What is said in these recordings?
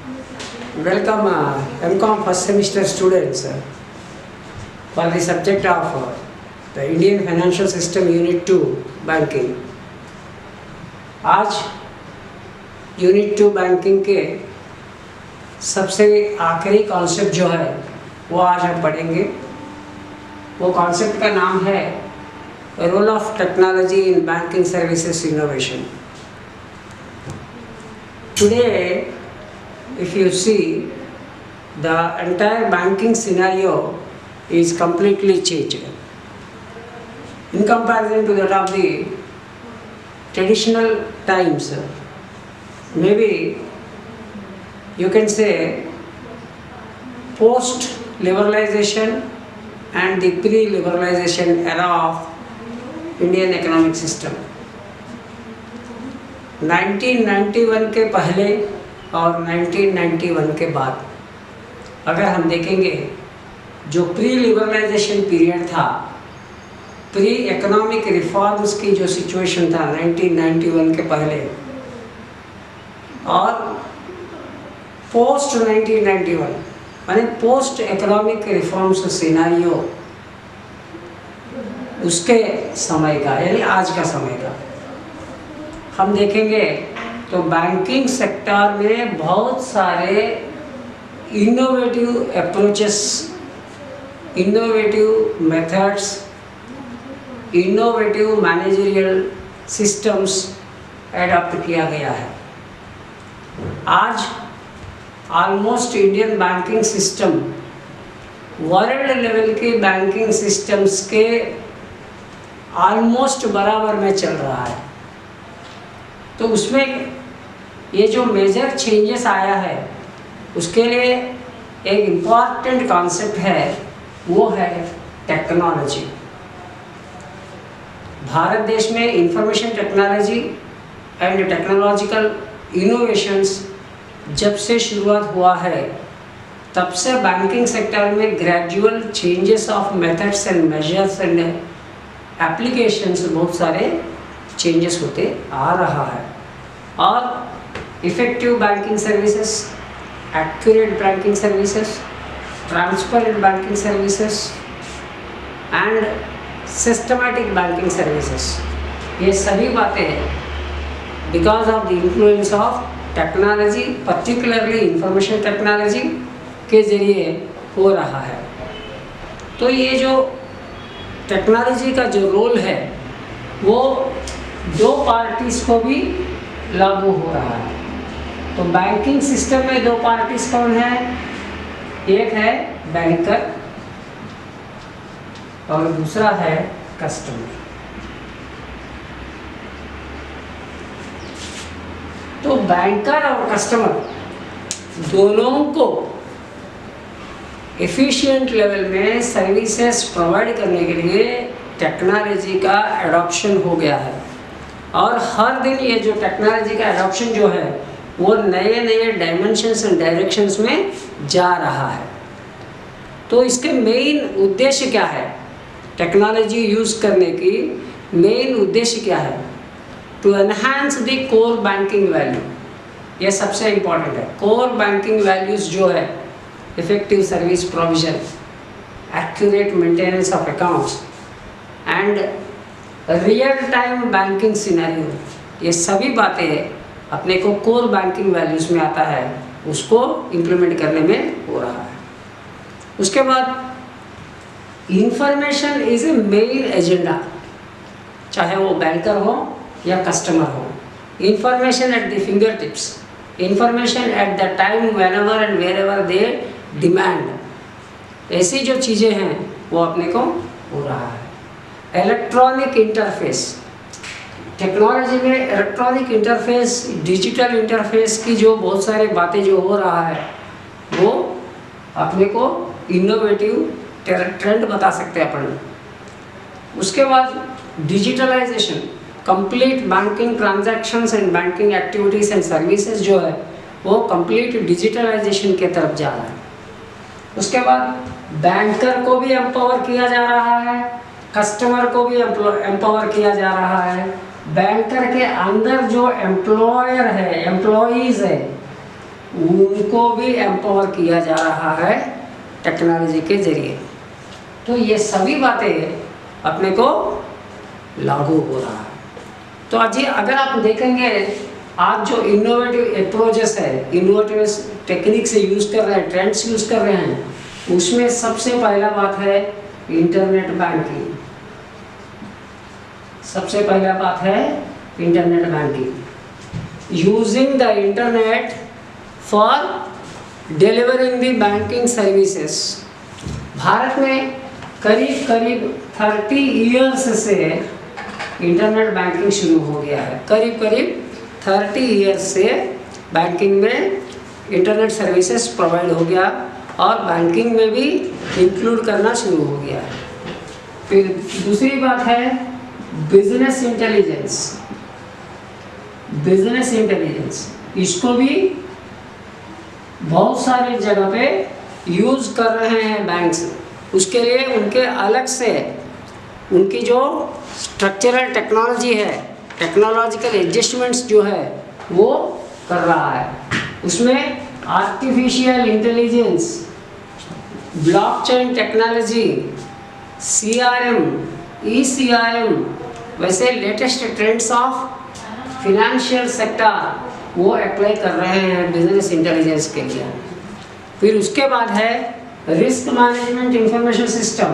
Welcome MCOM first semester students for the subject of the Indian Financial System Unit 2 Banking. आज unit 2 banking के सबसे आखिरी concept जो है वो आज हम पढ़ेंगे। वो कॉन्सेप्ट का नाम है role of technology in banking services innovation. Today, if you see, the entire banking scenario is completely changed in comparison to that of the traditional times. Maybe you can say post liberalization and the pre-liberalization era of Indian economic system. 1991 के पहले और 1991 के बाद अगर हम देखेंगे, जो pre liberalisation period था, प्री इकोनॉमिक रिफॉर्म्स की जो सिचुएशन था 1991 के पहले और पोस्ट 1991 माने पोस्ट इकोनॉमिक रिफॉर्म्स सिनेरियो, उसके समय का यानी आज का समय का हम देखेंगे तो बैंकिंग सेक्टर में बहुत सारे innovative approaches, innovative methods, innovative managerial systems adopt किया गया है। आज almost Indian banking system world level के बैंकिंग सिस्टम्स के ऑलमोस्ट बराबर में चल रहा है। तो उसमें ये जो मेजर चेंजेस आया है उसके लिए एक इम्पॉर्टेंट कॉन्सेप्ट है, वो है टेक्नोलॉजी। भारत देश में information technology and technological innovations जब से शुरुआत हुआ है तब से बैंकिंग सेक्टर में gradual changes of methods and measures and applications, बहुत सारे चेंजेस होते आ रहा है। और effective banking services, accurate banking services, transparent banking services and systematic banking services, ये सभी बातें because of the influence of technology, particularly information technology के ज़रिए हो रहा है। तो ये जो टेक्नोलॉजी का जो रोल है वो दो पार्टीज़ को भी लागू हो रहा है। तो बैंकिंग सिस्टम में दो पार्टीज़ कौन है? एक है बैंकर और दूसरा है कस्टमर। तो बैंकर और कस्टमर दोनों को एफिशिएंट लेवल में सर्विसेज प्रोवाइड करने के लिए टेक्नोलॉजी का एडॉप्शन हो गया है। और हर दिन ये जो टेक्नोलॉजी का एडॉप्शन जो है वो नए नए डायमेंशंस एंड डायरेक्शंस में जा रहा है। तो इसके मेन उद्देश्य क्या है? टेक्नोलॉजी यूज़ करने की मेन उद्देश्य क्या है? To enhance the core banking value, ये सबसे इम्पॉर्टेंट है। कोर बैंकिंग वैल्यूज़ जो है effective service provision, accurate maintenance of accounts and real time banking scenario, ये सभी बातें अपने को कोर बैंकिंग वैल्यूज़ में आता है, उसको इम्प्लीमेंट करने में हो रहा है। उसके बाद information is a main agenda, चाहे वो बैंकर हो या कस्टमर हो। Information at the finger tips, information at the time whenever and wherever they demand, ऐसी जो चीज़ें हैं वो अपने को हो रहा है। इलेक्ट्रॉनिक इंटरफेस, टेक्नोलॉजी में इलेक्ट्रॉनिक इंटरफेस, डिजिटल इंटरफेस की जो बहुत सारी बातें जो हो रहा है वो अपने को इनोवेटिव ट्रेंड बता सकते हैं अपन। उसके बाद digitalisation, complete banking transactions and banking activities and services जो है वो कंप्लीट डिजिटलाइजेशन के तरफ जा रहा है। उसके बाद बैंकर को भी एम्पावर किया जा रहा है, कस्टमर को भी एम्पावर किया जा रहा है। बैंकर के अंदर जो एम्प्लॉयर है, एम्प्लॉइज़ है, उनको भी एम्पावर किया जा रहा है टेक्नोलॉजी के ज़रिए। तो ये सभी बातें अपने को लागू हो रहा है। तो अजी अगर आप देखेंगे, आज जो इनोवेटिव अप्रोचेस है, इनोवेटिव टेक्निक से यूज़ कर रहे हैं, ट्रेंड्स यूज़ कर रहे हैं, उसमें सबसे पहला बात है इंटरनेट बैंकिंग। सबसे पहला बात है internet banking. Using the internet for delivering the banking services. Bharat में करीब करीब 30 ईयर्स से इंटरनेट बैंकिंग शुरू हो गया है। करीब करीब 30 ईयर्स से बैंकिंग में इंटरनेट सर्विसेज प्रोवाइड हो गया और बैंकिंग में भी इंक्लूड करना शुरू हो गया। फिर दूसरी बात है बिजनेस इंटेलिजेंस। बिजनेस इंटेलिजेंस इसको भी बहुत सारी जगह पे यूज़ कर रहे हैं बैंक्स। उसके लिए उनके अलग से उनकी जो स्ट्रक्चरल टेक्नोलॉजी है, टेक्नोलॉजिकल एडजस्टमेंट्स जो है वो कर रहा है। उसमें artificial intelligence, blockchain technology, CRM, ECRM, वैसे latest trends of financial sector वो अप्लाई कर रहे हैं बिजनेस इंटेलिजेंस के लिए। फिर उसके बाद है risk management information system.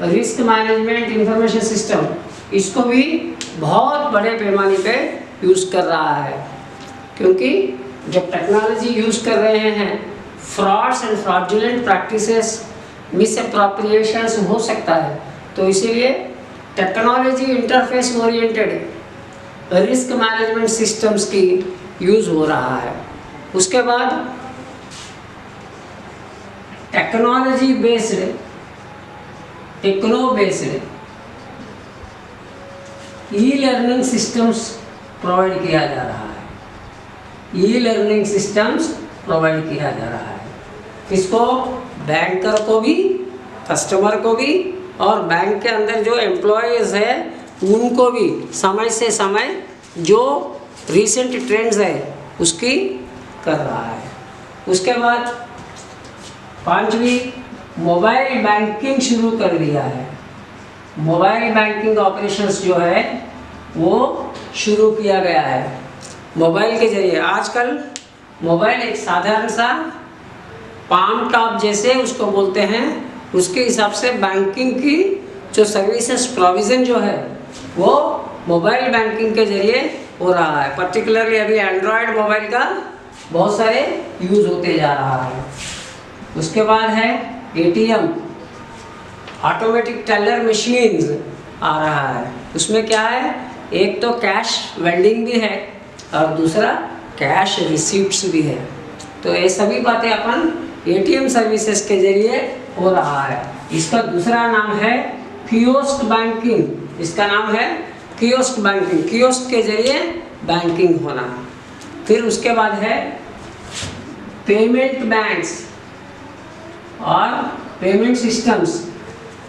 Risk management information system इसको भी बहुत बड़े पैमाने पे यूज़ कर रहा है, क्योंकि जब टेक्नोलॉजी यूज़ कर रहे हैं frauds and fraudulent practices, misappropriations हो सकता है। तो इसीलिए technology interface oriented risk management systems की यूज़ हो रहा है। उसके बाद technology based, techno based e learning systems provide किया जा रहा है। ई लर्निंग सिस्टम्स प्रोवाइड किया जा रहा है। इसको बैंकर को भी, कस्टमर को भी और बैंक के अंदर जो एम्प्लॉयज़ है उनको भी समय से समय जो रिसेंट ट्रेंड्स है उसकी कर रहा है। उसके बाद पांचवी मोबाइल बैंकिंग शुरू कर दिया है। मोबाइल बैंकिंग ऑपरेशंस जो है वो शुरू किया गया है मोबाइल के ज़रिए। आजकल मोबाइल एक साधारण सा पाम टॉप जैसे उसको बोलते हैं, उसके हिसाब से बैंकिंग की जो सर्विसेज प्रोविज़न जो है वो मोबाइल बैंकिंग के ज़रिए हो रहा है। पर्टिकुलरली अभी एंड्रॉयड मोबाइल का बहुत सारे यूज़ होते जा रहा है। उसके बाद है ATM, ऑटोमेटिक टेलर मशीन्स आ रहा है। उसमें क्या है, एक तो कैश वेंडिंग भी है और दूसरा कैश रिसीप्ट्स भी है। तो ये सभी बातें अपन ATM सर्विसेज के ज़रिए हो रहा है। इसका दूसरा नाम है कियोस्क बैंकिंग। इसका नाम है कियोस्क बैंकिंग, कियोस्क के ज़रिए बैंकिंग होना। फिर उसके बाद है पेमेंट बैंक्स और पेमेंट सिस्टम्स।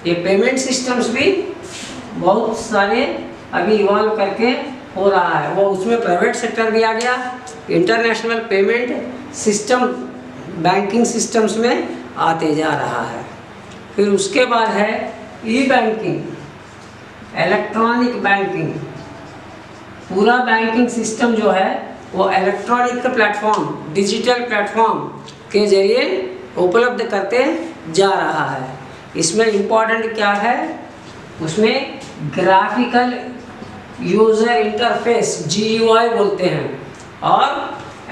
ये पेमेंट सिस्टम्स भी बहुत सारे अभी इवॉल्व करके हो रहा है। वो उसमें प्राइवेट सेक्टर भी आ गया, international payment system banking systems में आते जा रहा है। फिर उसके बाद है ई बैंकिंग, इलेक्ट्रॉनिक बैंकिंग। पूरा बैंकिंग सिस्टम जो है वो इलेक्ट्रॉनिक प्लेटफॉर्म, डिजिटल प्लेटफॉर्म के ज़रिए उपलब्ध करते जा रहा है। इसमें इम्पोर्टेंट क्या है, उसमें ग्राफिकल यूज़र इंटरफेस GUI बोलते हैं और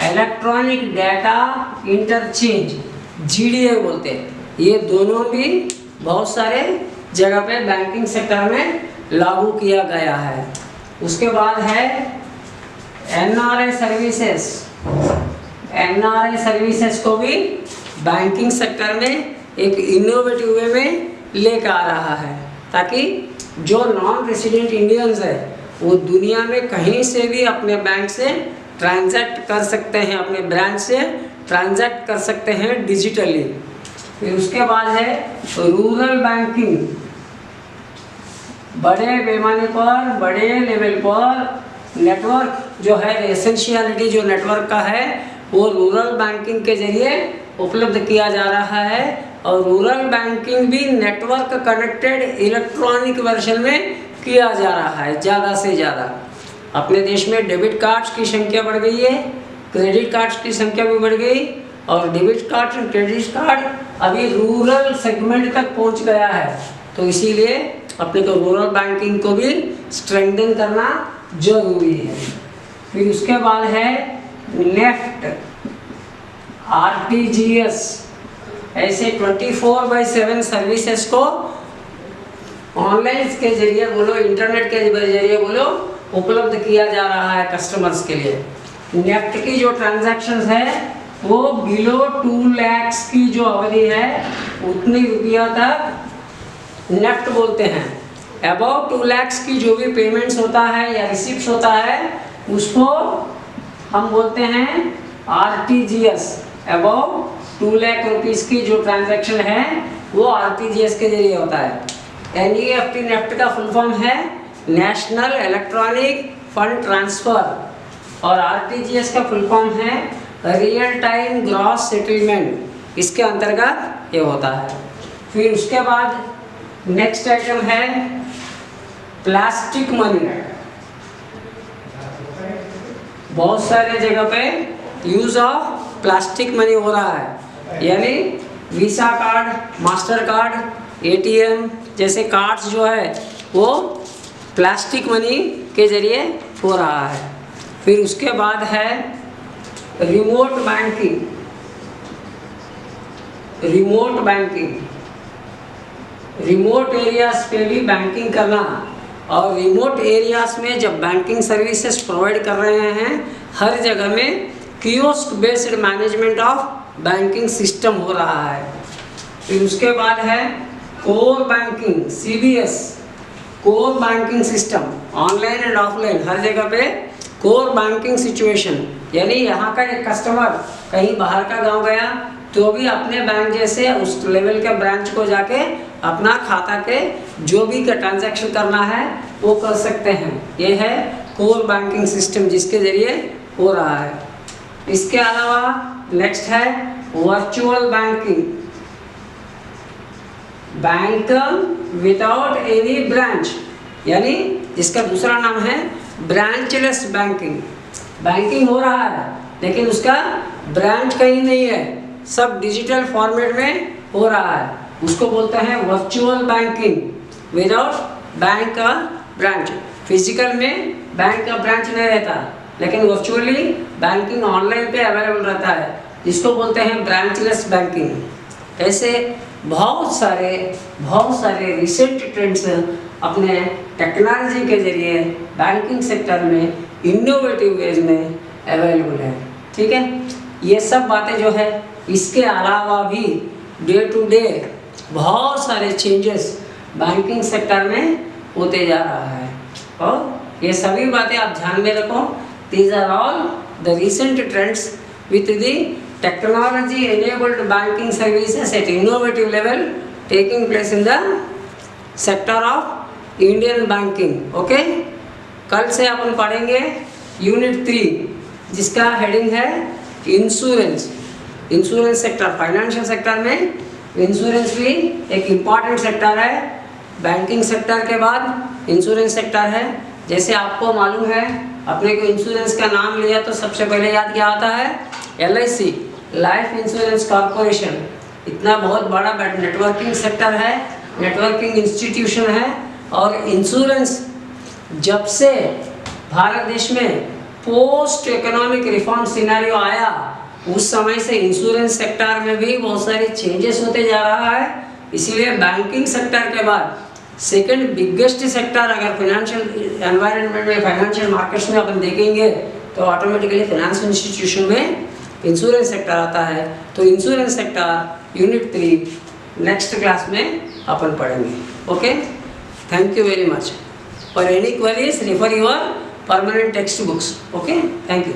इलेक्ट्रॉनिक डाटा इंटरचेंज GDI बोलते हैं। ये दोनों भी बहुत सारे जगह पे बैंकिंग सेक्टर में लागू किया गया है। उसके बाद है NRI सर्विसेज। NRI सर्विसेज को भी बैंकिंग सेक्टर में एक इनोवेटिव वे में लेकर आ रहा है, ताकि जो नॉन रेसिडेंट इंडियंस है वो दुनिया में कहीं से भी अपने बैंक से ट्रांजैक्ट कर सकते हैं, अपने ब्रांच से ट्रांजैक्ट कर सकते हैं डिजिटली। फिर उसके बाद है रूरल बैंकिंग। बड़े पैमाने पर, बड़े लेवल पर नेटवर्क जो है, एसेंशियलिटी जो नेटवर्क का है वो रूरल बैंकिंग के जरिए उपलब्ध किया जा रहा है। और रूरल बैंकिंग भी नेटवर्क कनेक्टेड इलेक्ट्रॉनिक वर्जन में किया जा रहा है ज़्यादा से ज़्यादा। अपने देश में डेबिट कार्ड्स की संख्या बढ़ गई है, क्रेडिट कार्ड्स की संख्या भी बढ़ गई, और डेबिट कार्ड और क्रेडिट कार्ड अभी रूरल सेगमेंट तक पहुंच गया है। तो इसीलिए अपने को रूरल बैंकिंग को भी स्ट्रेंथन करना जरूरी है। फिर उसके बाद है नेफ्ट, आरटीजीएस, ऐसे 24/7 सर्विसेज को ऑनलाइन के जरिए बोलो, इंटरनेट के जरिए बोलो, उपलब्ध किया जा रहा है कस्टमर्स के लिए। नेफ्ट की जो ट्रांजैक्शंस है वो बिलो 2 लाख की जो अवधि है उतनी रुपया तक नेफ्ट बोलते हैं। अबाउट 2 लाख की जो भी पेमेंट्स होता है या रिसिप्ट होता है उसको हम बोलते हैं आरटीजीएस। अबाउट 2 लाख रुपीस की जो ट्रांजैक्शन है वो आरटीजीएस के जरिए होता है। एनईएफटी नेफ्ट का फुल फॉर्म है नेशनल इलेक्ट्रॉनिक फंड ट्रांसफर, और आरटीजीएस का फुल फॉर्म है रियल टाइम ग्रॉस सेटलमेंट, इसके अंतर्गत ये होता है। फिर उसके बाद नेक्स्ट आइटम है प्लास्टिक मनी। बहुत सारे जगह पे यूज ऑफ प्लास्टिक मनी हो रहा है, यानी visa card, master card, ATM जैसे कार्ड्स जो है वो प्लास्टिक मनी के जरिए हो रहा है। फिर उसके बाद है remote banking. Remote banking, remote areas पे भी बैंकिंग करना, और रिमोट एरियाज में जब बैंकिंग सर्विसेज प्रोवाइड कर रहे हैं हर जगह में kiosk based management of banking system हो रहा है। फिर उसके बाद है core banking, CBS, core banking system, online and offline हर जगह पे कोर बैंकिंग सिचुएशन, यानी यहाँ का एक कस्टमर कहीं बाहर का गांव गया तो भी अपने बैंक जैसे उस लेवल के ब्रांच को जाके अपना खाता के जो भी का ट्रांजैक्शन करना है वो कर सकते हैं। ये है कोर बैंकिंग सिस्टम जिसके जरिए हो रहा है। इसके अलावा नेक्स्ट है virtual banking, bank without any branch, यानी जिसका दूसरा नाम है ब्रांचलेस बैंकिंग। बैंकिंग हो रहा है लेकिन उसका ब्रांच कहीं नहीं है, सब डिजिटल फॉर्मेट में हो रहा है, उसको बोलते हैं वर्चुअल बैंकिंग विदाउट बैंक का ब्रांच। फिजिकल में बैंक का ब्रांच नहीं रहता लेकिन वर्चुअली बैंकिंग ऑनलाइन पे अवेलेबल रहता है, जिसको बोलते हैं ब्रांचलेस बैंकिंग। ऐसे बहुत सारे रिसेंट ट्रेंड्स अपने टेक्नोलॉजी के जरिए बैंकिंग सेक्टर में इनोवेटिव वेज में अवेलेबल है। ठीक है, ये सब बातें जो है, इसके अलावा भी डे टू डे बहुत सारे चेंजेस बैंकिंग सेक्टर में होते जा रहा है, और ये सभी बातें आप ध्यान में रखो। These are all the recent trends with the technology enabled banking services at innovative level taking place in the sector of Indian banking. Okay, कल से अपन पढ़ेंगे यूनिट 3 जिसका हेडिंग है insurance. Insurance sector, financial sector में insurance भी एक important sector है। Banking sector के बाद इंश्योरेंस सेक्टर है। जैसे आपको मालूम है, अपने को इंश्योरेंस का नाम लिया तो सबसे पहले याद क्या आता है? LIC, life insurance corporation. इतना बहुत बड़ा नेटवर्किंग सेक्टर है, नेटवर्किंग इंस्टीट्यूशन है। और इंश्योरेंस जब से भारत देश में पोस्ट इकोनॉमिक रिफॉर्म सिनेरियो आया, उस समय से इंश्योरेंस सेक्टर में भी बहुत सारे चेंजेस होते जा रहा है। इसीलिए बैंकिंग सेक्टर के बाद सेकंड बिगेस्ट सेक्टर अगर फाइनेंशियल एनवायरनमेंट में, फाइनेंशियल मार्केट्स में अपन देखेंगे तो ऑटोमेटिकली फाइनेंशियल इंस्टीट्यूशन में इंश्योरेंस सेक्टर आता है। तो insurance sector unit 3 next class में अपन पढ़ेंगे। Okay, thank you very much. For any queries refer your permanent text books. Okay, thank you.